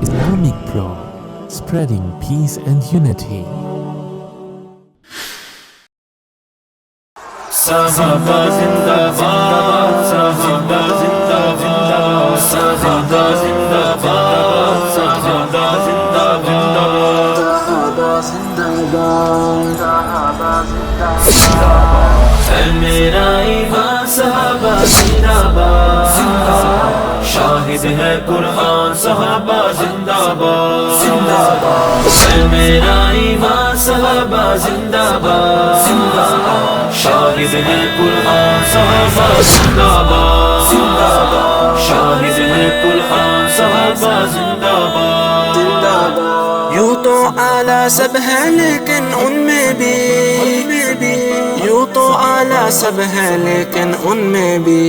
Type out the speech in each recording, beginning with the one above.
Islamic Pro, spreading peace and unity. Sahaba Zindabad, Sahaba Zindabad, Sahaba Zindabad, Sahaba Zindabad, Sahaba Zindabad, Sahaba Zindabad. Mera Emaan Sahaba Zindabad, شاہد ہے قرآن صحابہ زندہ باد، میرا ایمان صحابہ زندہ باد، شاہد ہے قرآن صحابہ زندہ باد، شاہد ہے قرآن صحابہ زندہ باد۔ یوں تو اعلیٰ سب ہے لیکن ان میں بھی، یوں تو اعلیٰ سب ہے لیکن ان میں بھی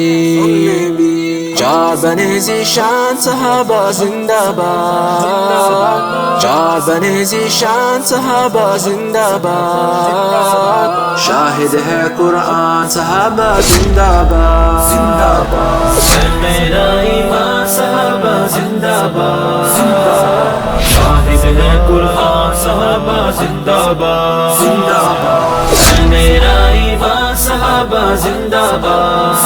چار بنے ذیشان صحابہ زندہ باد، چار بنے ذیشان صحابہ زندہ باد، شاہد ہے قرآن صحابہ زندہ باد، میرا ایمان صحابہ زندہ باد، شاہد ہے قرآن صحابہ زندہ باد، میرا ایمان صحابہ زندہ باد،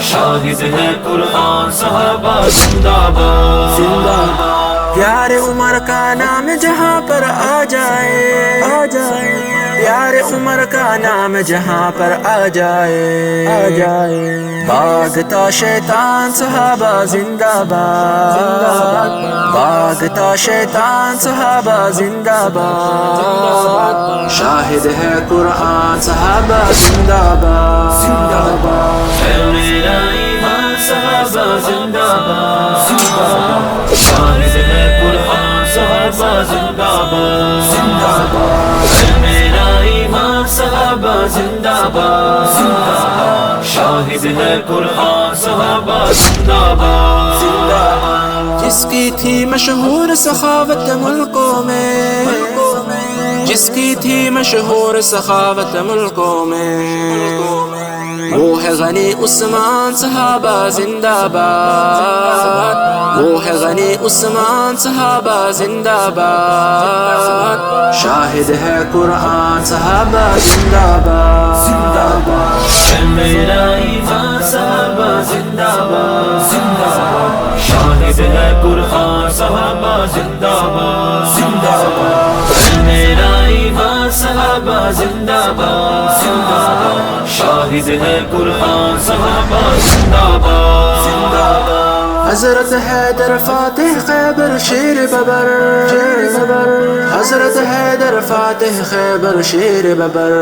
شاہد ہے قرآن صحابہ زندہ باد۔ پیارے عمر کا نام جہاں پر آ جائے، پیارے عمر کا نام جہاں پر آ جائے، بھاگتا شیطان صحابہ زندہ باد، بھاگتا شیطان صحابہ زندہ باد، شاہد ہے قرآن صحابہ زندہ باد، میرا ایمان صحابہ زندہ باد، شاہد ہے قرآن صحابہ زندہ باد، میرا ایمان صحابہ زندہ باد، شاہد ہے قرآن صحابہ زندہ باد۔ جس کی تھی مشہور سخاوت ملکوں میں، جس کی تھی مشہور سخاوت ملکوں میں، وہ ہے غنی عثمان صحابہ زندہ باد، وہ ہے غنی عثمان صحابہ زندہ باد، شاہد ہے قرآن صحابہ زندہ باد، میرا ایمان صحابہ زندہ باد، شاہد ہے قرآن صحابہ زندہ باد، میرا ایمان صحابہ زندہ باد، شاہد ہے قرآن صحابہ زندہ باد۔ حضرت حیدر فاتح خیبر شیر ببر، حضرت حیدر فاتح خیبر شیر ببر،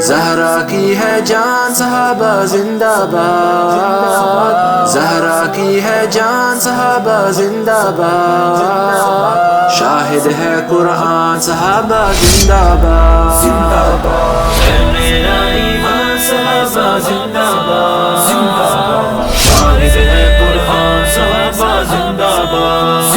زہرا کی ہے جان صحابہ زندہ باد، زہرا کی ہے جان صحابہ زندہ باد، شاہد ہے قرآن صحابہ زندہ باد، میرا ایمان صحابہ زندہ باد، شاہد ہے قرآن صحابہ زندہ باد،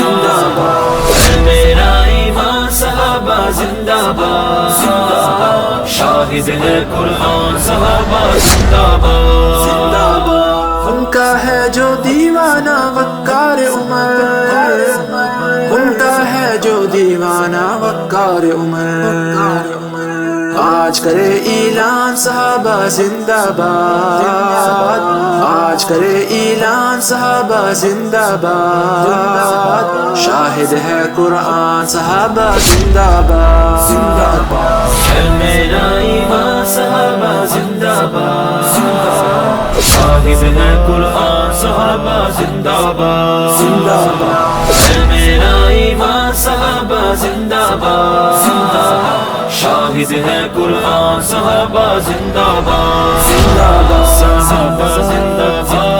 میرا ایمان صحابہ زندہ باد، شاہد ہے قرآن صحابہ زندہ باد۔ ان کا ہے جو دیوانہ وقار عمر، ان کا ہے جو دیوانہ وقار عمر، آج کرے اعلان صحابہ زندہ باد، آج کرے اعلان صحابہ زندہ باد، شاہد ہے قرآن صحابہ زندہ باد، میرا ایمان صحابہ زندہ باد، شاہد ہے قرآن صحابہ زندہ باد، میرا ایمان صحابہ زندہ باد، شاہد ہے قرآن صحابہ زندہ باد، صحابہ زندہ باد۔